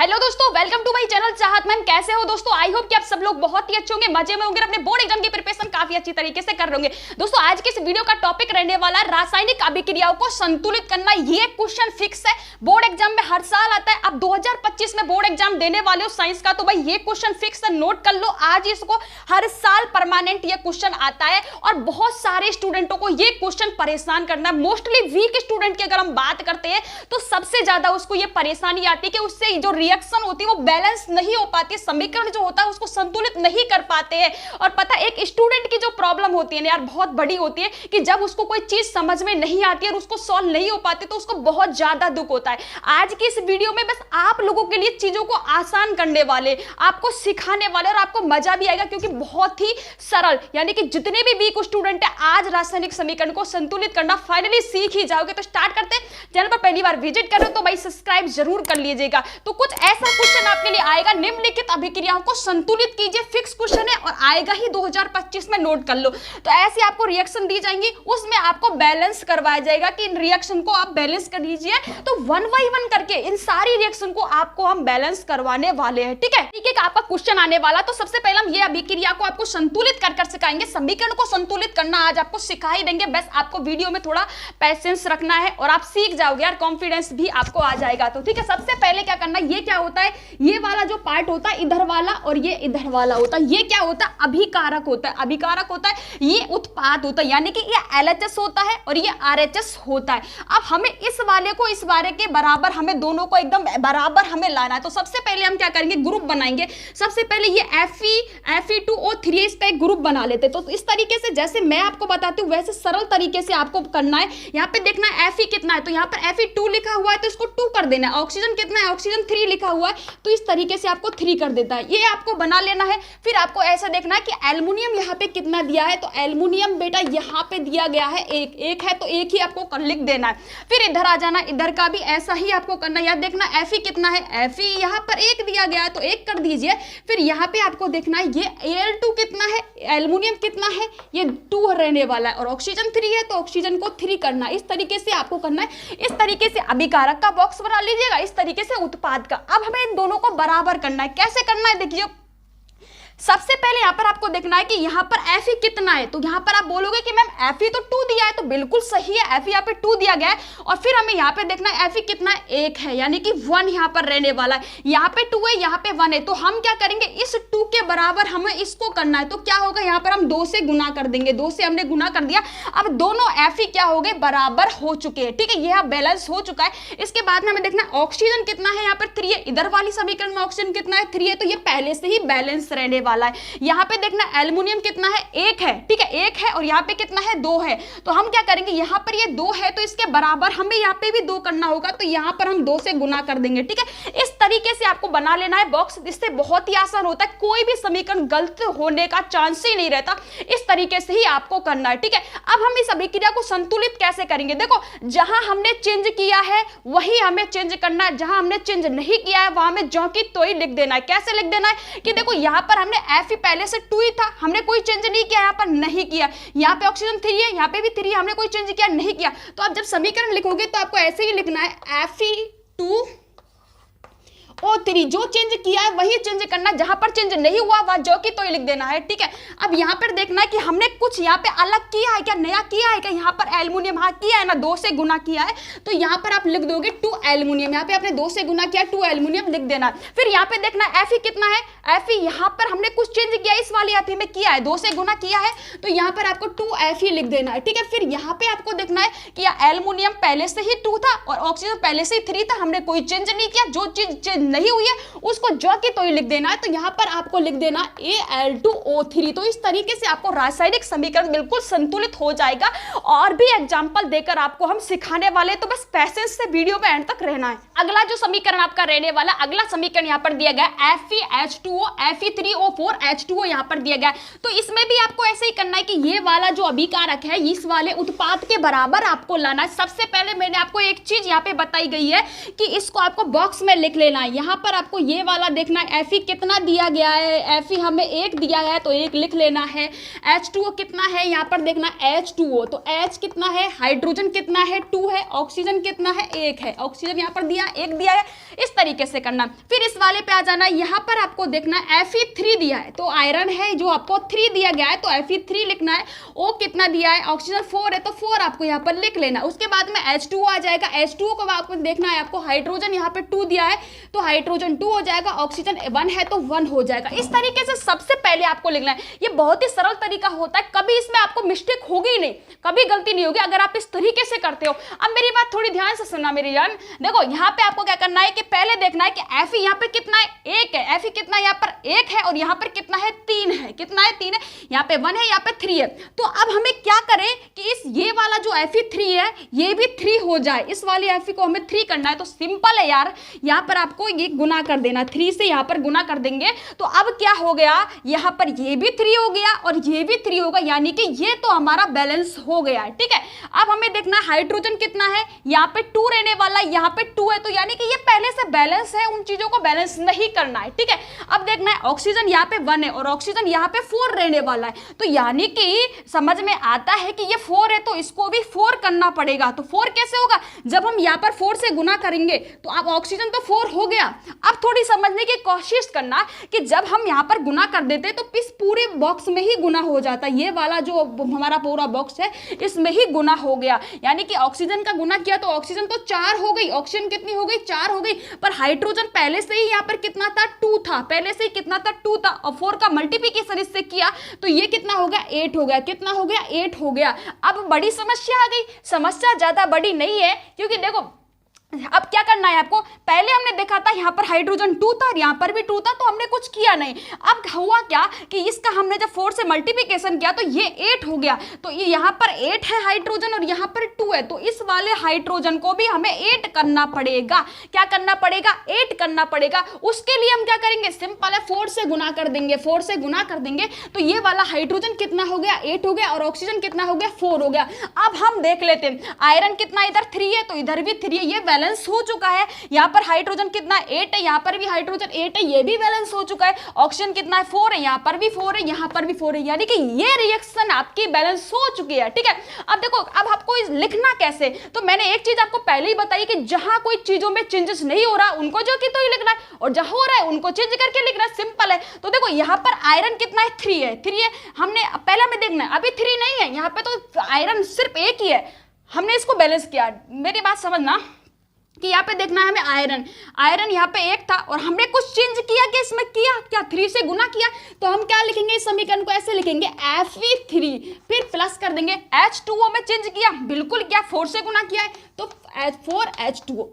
Hello दोस्तों, welcome to my channel चाहत ma'am. कैसे हो दोस्तों? आई होप कि आप सब लोग बहुत ही अच्छे होंगे, मजे में होंगे, अपने बोर्ड एग्जाम की प्रिपरेशन काफी अच्छी तरीके से कर रहे होंगे। दोस्तों आज के इस वीडियो का टॉपिक रहने वाला है रासायनिक अभिक्रियाओं को संतुलित करना। ये क्वेश्चन फिक्स है, बोर्ड एग्जाम में हर साल आता है। अब 2025 में बोर्ड एग्जाम देने वाले हो साइंस का, तो भाई ये क्वेश्चन फिक्स है, नोट कर लो। आज इसको हर साल परमानेंट ये क्वेश्चन आता है और बहुत सारे स्टूडेंटों को ये क्वेश्चन परेशान करना है। मोस्टली वीक स्टूडेंट की अगर हम बात करते हैं तो सबसे ज्यादा उसको ये परेशानी आती है कि उससे जो रिएक्शन होती है वो बैलेंस नहीं हो पाती, समीकरण जो होता है उसको संतुलित नहीं कर पाते हैं। और पता है एक स्टूडेंट की जो प्रॉब्लम होती है ना यार, बहुत बड़ी होती है कि जब उसको कोई चीज समझ में नहीं आती है और उसको सॉल्व नहीं हो पाती तो उसको बहुत ज्यादा दुख होता है। आज की इस वीडियो में बस आप लोगों के लिए चीजों को आसान करने वाले, आपको सिखाने वाले और आपको मजा भी आएगा क्योंकि बहुत ही सरल, यानी कि जितने भी वीक स्टूडेंट है आज रासायनिक समीकरण को संतुलित करना फाइनली सीख ही जाओगे। तो स्टार्ट करते हैं। चैनल पर पहली बार विजिट करो तो भाई सब्सक्राइब जरूर कर लीजिएगा। तो कुछ ऐसा क्वेश्चन आपके लिए आएगा, निम्नलिखित अभिक्रियाओं को संतुलित कीजिए, फिक्स क्वेश्चन है और आएगा ही 2025 में, नोट कर लो। तो ऐसे आपको रिएक्शन दी जाएंगी, उसमें आपको बैलेंस करवाया जाएगा कि इन रिएक्शन को आप बैलेंस कर लीजिए। तो वन बाई वन करके इन सारी रिएक्शन को आपको हम बैलेंस करवाने वाले हैं। ठीक है, ठीक है, आपका क्वेश्चन आने वाला। तो सबसे पहले हम ये अभिक्रिया को आपको संतुलित कर सिखाएंगे, समीकरण को संतुलित करना आज आपको सिखा ही देंगे। बस आपको वीडियो में थोड़ा पैसेंस रखना है और आप सीख जाओगे यार, कॉन्फिडेंस भी आपको आ जाएगा। तो ठीक है, सबसे पहले क्या करना है, ये क्या होता है, ये वाला जो पार्ट होता है इधर वाला और ये इधर वाला होता है, ये क्या होता है, अभिकारक होता है। अभिकारक होता है, ये उत्पाद होता है, यानी कि ये LHS होता है और ये RHS होता है। अब हमें इस वाले को इस वाले के बराबर, हमें दोनों को एकदम बराबर हमें लाना है। तो सबसे पहले हम क्या करेंगे, ग्रुप बनाएंगे। सबसे पहले ये Fe2O3 इसका एक ग्रुप बना लेते। तो इस तरीके से जैसे मैं आपको बताती हूँ वैसे सरल तरीके से आपको करना है। यहाँ पे देखना है Fe कितना है, तो यहाँ पर Fe2 लिखा हुआ है तो इसको 2 कर देना है। ऑक्सीजन कितना है, ऑक्सीजन 3 लिखा हुआ है तो इस तरीके से आपको 3 कर देता है। ये आपको बना लेना है। फिर आपको ऐसा देखना है कि एल्युमिनियम यहाँ पे कितना दिया है, तो एल्युमिनियम बेटा यहाँ पे दिया गया है एक है, तो एक ही आपको लिख देना है। फिर इधर आ जाना, इधर का भी ऐसा ही आपको करना है। याद देखना Fe कितना है, Fe यहाँ पर 1 दिया गया है तो 1 कर दीजिए। फिर यहाँ पे आपको देखना है ये Al2 कितना है, एल्युमिनियम कितना है, ये 2 रहने वाला है और ऑक्सीजन 3 है तो ऑक्सीजन को 3 करना है। इस तरीके से आपको करना है। इस तरीके से अभिकारक का बॉक्स बना लीजिएगा, इस तरीके से उत्पाद का। अब हमें इन दोनों को बराबर करना है। कैसे करना है देखिए, सबसे पहले यहाँ पर आपको देखना है कि यहाँ पर Fe कितना है। तो यहाँ पर आप बोलोगे कि मैम Fe तो 2 दिया है, तो बिल्कुल सही है, Fe यहाँ पे 2 दिया गया है। और फिर हमें यहाँ पे देखना है Fe कितना है, 1 है, यानी कि 1 यहाँ पर रहने वाला है। यहाँ पे 2 है, यहाँ पे 1 है, तो हम क्या करेंगे, इस 2 के बराबर हमें इसको करना है। तो क्या होगा, यहाँ पर हम 2 से गुना कर देंगे। 2 से हमने गुना कर दिया। अब दोनों Fe क्या हो गए, बराबर हो चुके हैं। ठीक है, यह बैलेंस हो चुका है। इसके बाद में हमें देखना है ऑक्सीजन कितना है, यहाँ पर 3 है। इधर वाली समीकरण में ऑक्सीजन कितना है, 3 है, तो ये पहले से ही बैलेंस रहने वाला है। यहाँ पे देखना एल्युमिनियम कितना है, 1 है। ठीक है, 1 है और यहाँ पे कितना है, 2 है। तो हम क्या करेंगे, यहाँ पर ये 2 है तो इसके बराबर हमें यहाँ पे भी 2 करना होगा, तो यहाँ पर हम 2 से गुना कर देंगे। ठीक है, इस तरीके से आपको बना लेना है बॉक्स। इससे बहुत ही आसान होता है, कोई भी समीकरण गलत होने का चांस ही नहीं रहता। इस तरीके से ही आपको करना है। ठीक है, अब हम इस अभिक्रिया को संतुलित कैसे करेंगे, देखो जहां हमने चेंज किया है वही हमें चेंज करना है, जहां हमने चेंज नहीं किया है वहां हमें जो की तो ही लिख देना है। कैसे लिख देना है कि देखो यहाँ पर हमने Fe पहले से 2 ही था, हमने कोई चेंज नहीं किया, यहाँ पर नहीं किया। यहाँ पे ऑक्सीजन 3 है, यहाँ पे भी 3 है, हमने कोई चेंज किया नहीं किया। तो आप जब समीकरण लिखोगे तो आपको ऐसे ही लिखना है Fe2O3, जो चेंज किया है वही चेंज करना, जहां पर चेंज नहीं हुआ वहां जो की तो ही लिख देना है। ठीक है, अब यहां पर देखना है कि हमने कुछ यहाँ पे अलग किया है क्या, नया किया है क्या। यहाँ पर एल्युमिनियम हाँ किया है ना, 2 से गुना किया है, तो यहाँ पर आप लिख दोगे 2 एल्युमिनियम। यहाँ पे आपने 2 से गुना किया, 2 एल्युमिनियम लिख देना। फिर यहाँ पे देखना Fe कितना है, Fe यहाँ पर हमने कुछ चेंज किया, इस वाली Fe में किया है, 2 से गुना किया है, तो यहाँ पर आपको 2 Fe लिख देना है। ठीक है, फिर यहाँ पे आपको देखना है कि एल्युमिनियम पहले से ही 2 था और ऑक्सीजन पहले से ही 3 था, हमने कोई चेंज नहीं किया, जो चीज चेंज नहीं हुई है उसको जो की तो ही लिख देना है। तो यहाँ पर आपको लिख देना Al2O3। तो इस तरीके से आपको रासायनिक समीकरण बिल्कुल संतुलित हो जाएगा। और भी एग्जांपल देकर आपको हम सिखाने वाले, तो बस पैसेंस से वीडियो में एंड तक रहना है। अगला जो समीकरण आपका रहने वाला, अगला समीकरण यहाँ पर दिया गया FeH2O Fe3O4 H2O यहाँ पर दिया गया। तो इसमें भी आपको ऐसे ही करना है कि ये वाला जो अभिकारक है इस वाले उत्पाद के बराबर आपको लाना है। सबसे पहले मैंने आपको एक चीज यहाँ पे बताई गई है कि इसको आपको बॉक्स में लिख लेना है। यहाँ पर आपको ये वाला देखना है, Fe कितना दिया गया है, Fe हमें 1 दिया है तो 1 लिख लेना है। H2O कितना है यहाँ पर देखना, H2O तो H कितना है, हाइड्रोजन कितना है 2 है, ऑक्सीजन कितना है 1 है, ऑक्सीजन यहाँ पर दिया 1 दिया है, इस तरीके से करना। फिर इस वाले पे आ जाना, यहाँ पर आपको देखना Fe3 दिया है तो आयरन है जो आपको 3 दिया गया है तो Fe3 लिखना है। O कितना दिया है, ऑक्सीजन 4 है तो 4 आपको यहाँ पर लिख लेना। उसके बाद में H2O आ जाएगा, H2O को आपको देखना है, आपको हाइड्रोजन यहाँ पे 2 दिया है तो हाइड्रोजन 2 हो जाएगा, ऑक्सीजन 1 है तो 1 हो जाएगा। इस तरीके से सबसे पहले आपको लिखना है। ये बहुत ही सरल तरीका होता है, कभी इसमें आपको मिस्टेक होगी ही नहीं, कभी गलती नहीं होगी अगर आप इस तरीके से करते हो। अब मेरी बात थोड़ी ध्यान से सुनना मेरी जान, देखो यहाँ पे आपको क्या करना है कि पहले देखना है कि Fe यहाँ पे कितना है, 1 है, Fe कितना यहाँ पर 1 है और यहाँ पर कितना है 3 है, कितना है 3 है, यहाँ पे 1 है, यहाँ पे 3 है। तो अब हमें क्या करें कि इस ये वाला जो Fe3 है ये भी 3 हो जाए, इस वाली Fe को हमें 3 करना है। तो सिंपल है यार, यहाँ पर आपको ये गुना कर देना, 3 से यहाँ पर गुना कर देंगे तो अब क्या हो गया, यहाँ पर ये भी 3 हो गया और ये भी 3 होगा, यानी कि ये तो हमारा बैलेंस हो गया है। ठीक है, अब हमें देखना हाइड्रोजन कितना है, यहाँ पे 2 रहने वाला है, यहाँ पे 2 है तो यानी कि ये पहले से बैलेंस है, उन चीजों को बैलेंस नहीं करना है। ठीक है, अब देखना है ऑक्सीजन यहाँ पे 1 है और ऑक्सीजन यहाँ पे 4 रहने वाला है तो यानी कि समझ में आता है कि ये 4 है तो इसको भी 4 करना पड़ेगा। तो 4 कैसे होगा, जब हम यहाँ पर 4 से गुना करेंगे तो अब ऑक्सीजन तो 4 हो गया। अब थोड़ी समझने की कोशिश करना कि जब हम यहाँ पर गुना कर देते तो इस पूरे बॉक्स में ही गुना हो जाता, ये वाला जो हमारा पूरा बॉक्स है इसमें ही गुना हो गया, यानी कि ऑक्सीजन का गुना किया तो ऑक्सीजन तो 4 हो गई, ऑक्सीजन कितनी हो गई 4 हो गई, पर हाइड्रोजन पहले से ही यहाँ पर कितना था 2 था, पहले से ही कितना था 2 था और 4 का मल्टीप्लिकेशन इससे किया तो ये कितना हो गया 8 हो गया, कितना हो गया 8 हो गया। अब बड़ी समस्या आ गई, समस्या ज्यादा बड़ी नहीं है क्योंकि देखो अब क्या करना है आपको, पहले हमने देखा था यहाँ पर हाइड्रोजन 2 था और यहाँ पर भी 2 था तो हमने कुछ किया नहीं। अब हुआ क्या कि इसका हमने जब 4 से मल्टीप्लिकेशन किया तो ये 8 हो गया, तो ये यहाँ पर 8 है हाइड्रोजन और यहाँ पर 2 है तो इस वाले हाइड्रोजन को भी हमें 8 करना पड़ेगा। क्या करना पड़ेगा, 8 करना पड़ेगा। उसके लिए हम क्या करेंगे, सिंपल है 4 से गुना कर देंगे, 4 से गुना कर देंगे तो ये वाला हाइड्रोजन कितना हो गया 8 हो गया और ऑक्सीजन कितना हो गया 4 हो गया। अब हम देख लेते हैं आयरन कितना, इधर 3 है तो इधर भी 3 है, ये बैलेंस हो चुका है। यहाँ पर हाइड्रोजन कितना 8 है, यहाँ पर भी हाइड्रोजन 8 है, ये भी बैलेंस हो चुका है। ऑक्सीजन कितना है 4 है, यहाँ पर भी 4 है, यहाँ पर भी 4 है, यानी कि ये रिएक्शन आपकी बैलेंस हो चुकी है। ठीक है, अब देखो अब आपको लिखना कैसे, तो मैंने एक चीज आपको पहले ही बताई कि जहां कोई चीजों में चेंजेस नहीं हो रहा उनको जो कि तो ही लिखना है और जहां हो रहा है उनको चेंज करके लिखना है, सिंपल है। तो देखो यहाँ पर आयरन कितना है 3 है, 3 है, हमने पहले हमें देखना है अभी 3 नहीं है, यहाँ पे तो आयरन सिर्फ 1 ही है, हमने इसको बैलेंस किया। मेरी बात समझना कि यहाँ पे देखना है हमें आयरन यहाँ पे 1 था और हमने कुछ चेंज किया कि इसमें किया क्या 3 से गुना किया, तो हम क्या लिखेंगे इस समीकरण को ऐसे लिखेंगे Fe3 फिर प्लस कर देंगे H2O में चेंज किया, बिल्कुल क्या 4 से गुना किया है तो 4H2O,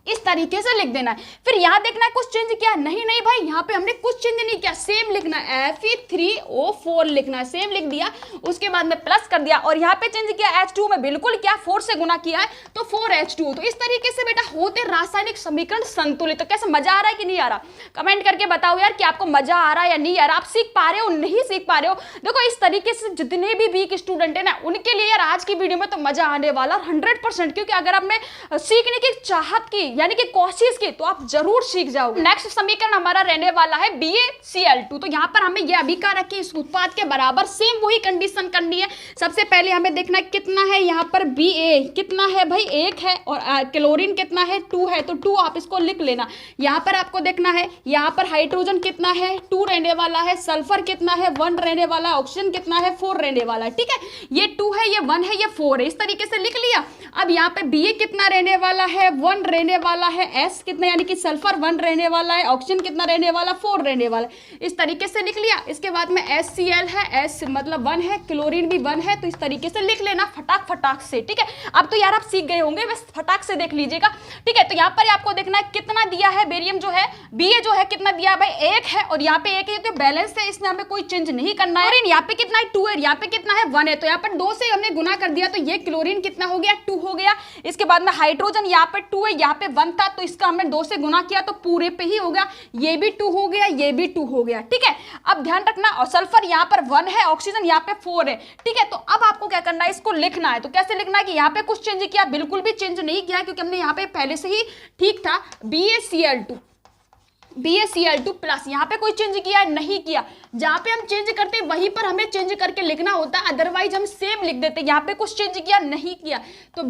इस तरीके से लिख देना है। फिर यहाँ देखना है कुछ चेंज किया, नहीं नहीं भाई यहाँ पे हमने कुछ चेंज नहीं किया, सेम लिखना है Fe3O4 लिखना है, सेम लिख दिया, उसके बाद में प्लस कर दिया और यहाँ पे चेंज किया H2 में, बिल्कुल क्या 4 से गुना किया है तो 4H2। तो इस तरीके से बेटा होते रासायनिक समीकरण संतुलित। तो कैसे मजा आ रहा है कि नहीं आ रहा, कमेंट करके बताओ यार कि आपको मजा आ रहा है या नहीं आ रहा, आप सीख पा रहे हो नहीं सीख पा रहे हो। देखो इस तरीके से जितने भी वीक स्टूडेंट है ना उनके लिए यार आज की वीडियो में तो मजा आने वाला 100%, क्योंकि अगर आपने सीखने की चाहत की यानी कि कोशिश की तो आप जरूर सीख जाओगे। नेक्स्ट समीकरण हमारा रहने वाला है BaCl2। तो यहाँ पर हमें यह अभिकार रखी इस उत्पाद के बराबर सेम वही कंडीशन करनी है। सबसे पहले हमें देखना है कितना है, यहाँ पर Ba कितना है भाई 1 है और क्लोरीन कितना है 2 है, तो 2 आप इसको लिख लेना। यहाँ पर आपको देखना है यहाँ पर हाइड्रोजन कितना है 2 रहने वाला है, सल्फर कितना है 1 रहने वाला है, ऑक्सीजन कितना है 4 रहने वाला है। ठीक है, ये 2 है, ये 1 है, ये 4 है, इस तरीके से लिख लिया। अब यहाँ पे Ba कितना रहने वाला है 1 रहने वाला है, S कितना यानी कि सल्फर 1 रहने वाला है, ऑक्सीजन कितना रहने वाला 4 रहने वाला है, इस तरीके से लिख लिया। इसके बाद में HCl है, S मतलब 1 है, क्लोरीन भी 1 है, तो इस तरीके से लिख लेना फटाक से। ठीक है, अब तो यार आप सीख गए होंगे, बस फटाक से देख लीजिएगा। ठीक है, तो यहाँ पर आपको देखना है कितना दिया है बेरियम जो है Ba जो है कितना दिया है भाई 1 है और यहाँ पे 1 है, तो बैलेंस है, इसमें हमें कोई चेंज नहीं करना है। और यहाँ पे कितना है 2 है, यहाँ पे कितना है 1 है, तो यहाँ पर 2 से हमने गुना कर दिया तो ये क्लोरीन कितना हो गया 2 हो गया। इसके बाद में हाइड्रोजन यहाँ पे 2 है, यहाँ पे 1 था, तो इसका हमने 2 से गुना किया तो पूरे पे ही हो गया, ये भी 2 हो गया, ये भी 2 हो गया। ठीक है, अब ध्यान रखना और सल्फर यहाँ पर 1 है, ऑक्सीजन यहाँ पे 4 है। ठीक है, तो अब आपको क्या करना है, इसको लिखना है। तो कैसे लिखना है कि यहाँ पे कुछ चेंज किया, बिल्कुल भी चेंज नहीं किया क्योंकि हमने यहाँ पे पहले से ही ठीक था BaCl2। BaCl2 plus. यहाँ पे कोई चेंज किया नहीं किया, जहाँ पे हम चेंज करते हैं वहीं पर हमें चेंज करके लिखना होता है, अदरवाइज हम सेम लिख देते हैं। यहाँ पे कुछ चेंज किया नहीं किया तो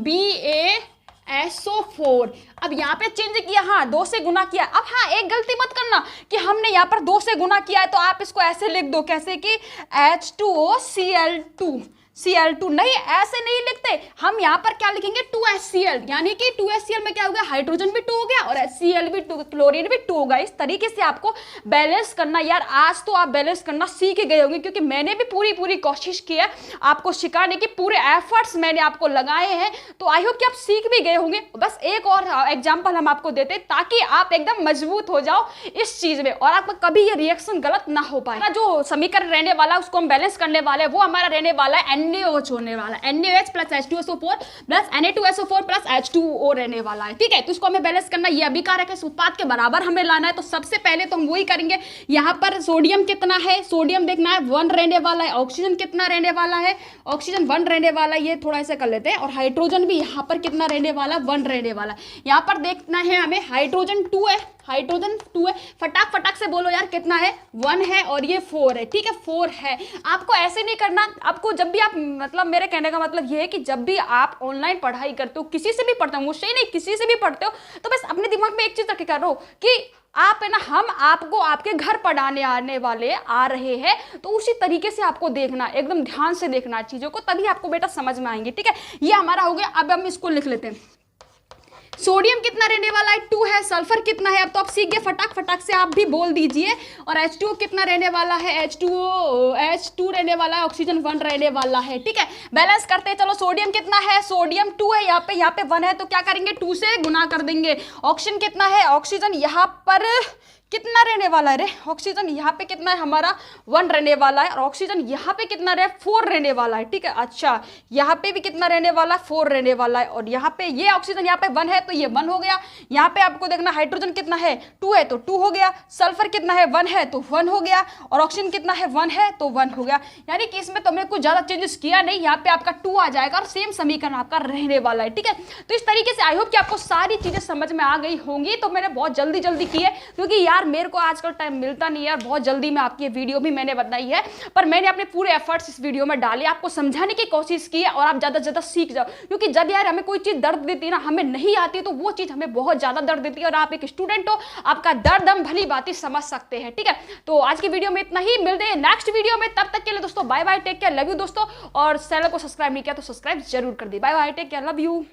BaSO4। अब यहाँ पे चेंज किया, हाँ 2 से गुना किया। अब हाँ एक गलती मत करना कि हमने यहाँ पर 2 से गुना किया है तो आप इसको ऐसे लिख दो कैसे कि H2OCl2 नहीं, ऐसे नहीं लिखते हम। यहाँ पर क्या लिखेंगे 2HCl, यानी कि 2HCl में क्या हो गया, हाइड्रोजन भी 2 हो गया और HCl भी 2, क्लोरीन भी 2 होगा। इस तरीके से आपको बैलेंस करना। यार आज तो आप बैलेंस करना सीख गए होंगे, क्योंकि मैंने भी पूरी कोशिश की है आपको सिखाने की, पूरे एफर्ट्स मैंने आपको लगाए हैं। तो आई होप कि आप सीख भी गए होंगे। बस एक और एग्जाम्पल हम आपको देते हैं ताकि आप एकदम मजबूत हो जाओ इस चीज में और आपका कभी ये रिएक्शन गलत ना हो पाए। जो समीकरण रहने वाला उसको हम बैलेंस करने वाले हैं, वो हमारा रहने वाला है NaOH होने वाला है। NaOH plus H2SO4 plus Na2SO4 plus H2O रहने वाला है। ठीक है, तो इसको हमें बैलेंस करना, ये अभिकारक है, इस उत्पाद के बराबर हमें लाना है। तो सबसे पहले तो हम वही करेंगे। यहाँ पर सोडियम कितना है, सोडियम देखना है 1 रहने वाला है। ऑक्सीजन कितना रहने वाला है, ऑक्सीजन 1 रहने वाला है, ये थोड़ा ऐसा कर लेते हैं। और हाइड्रोजन भी यहाँ पर कितना रहने वाला, 1 रहने वाला है। यहाँ पर देखना है हमें हाइड्रोजन 2 है, हाइड्रोजन 2 है। फटाक से बोलो यार कितना है, 1 है और ये 4 है। ठीक है 4 है। आपको ऐसे नहीं करना, आपको जब भी आप मतलब मेरे कहने का मतलब ये है कि जब भी आप ऑनलाइन पढ़ाई करते हो, किसी से भी पढ़ते हो, मुझसे ही नहीं किसी से भी पढ़ते हो, तो बस अपने दिमाग में एक चीज रखे कर रहो कि आप है ना, हम आपको आपके घर पढ़ाने आने वाले आ रहे हैं, तो उसी तरीके से आपको देखना, एकदम ध्यान से देखना चीजों को, तभी आपको बेटा समझ में आएंगे। ठीक है, ये हमारा हो गया। अब हम इसको लिख लेते हैं। सोडियम कितना रहने वाला है, 2 है। सल्फर कितना है, अब तो आप सीख गए, फटाक से आप भी बोल दीजिए। और H2O कितना रहने वाला है, H2 रहने वाला है, ऑक्सीजन 1 रहने वाला है। ठीक है, बैलेंस करते हैं। चलो सोडियम कितना है, सोडियम 2 है, यहाँ पे 1 है, तो क्या करेंगे 2 से गुना कर देंगे। ऑक्सीजन कितना है, ऑक्सीजन यहाँ पर कितना रहने वाला है रे, ऑक्सीजन यहाँ पे कितना है हमारा 1 रहने वाला है। और ऑक्सीजन यहाँ पे कितना रहे, 4 रहने वाला है। ठीक है, अच्छा यहाँ पे भी कितना रहने वाला है, 4 रहने वाला है। और यहाँ पे ये ऑक्सीजन यहाँ पे 1 है तो ये 1 हो गया। यहाँ पे आपको देखना हाइड्रोजन कितना है, 2 है तो 2 हो गया। सल्फर कितना है, 1 है तो 1 हो गया। और ऑक्सीजन कितना है, 1 है तो 1 हो गया। यानी कि इसमें तो मैं कुछ ज्यादा चेंजेस किया नहीं, यहाँ पे आपका 2 आ जाएगा और सेम समीकरण आपका रहने वाला है। ठीक है, तो इस तरीके से आई होप कि आपको सारी चीजें समझ में आ गई होंगी। तो मैंने बहुत जल्दी की है, क्योंकि यार मेरे को आजकल टाइम मिलता नहीं है यार, बहुत जल्दी में आपकी वीडियो भी मैंने बनाई है, पर मैंने अपने पूरे एफर्ट्स इस वीडियो में डाले, आपको समझाने की कोशिश की है और आप ज्यादा से ज्यादा सीख जाओ। क्योंकि जब यार हमें कोई चीज दर्द देती है ना, हमें नहीं आती है, तो वो चीज हमें बहुत ज्यादा दर्द देती है। और आप एक स्टूडेंट हो, आपका दर्द हम भली बातें समझ सकते हैं। ठीक है, तो आज की वीडियो में इतना ही, मिलते हैं नेक्स्ट वीडियो में। तब तक के लिए दोस्तों bye bye, take care, love you दोस्तों। और चैनल को सब्सक्राइब नहीं किया तो सब्सक्राइब जरूर कर दी। Bye bye, take care, love you.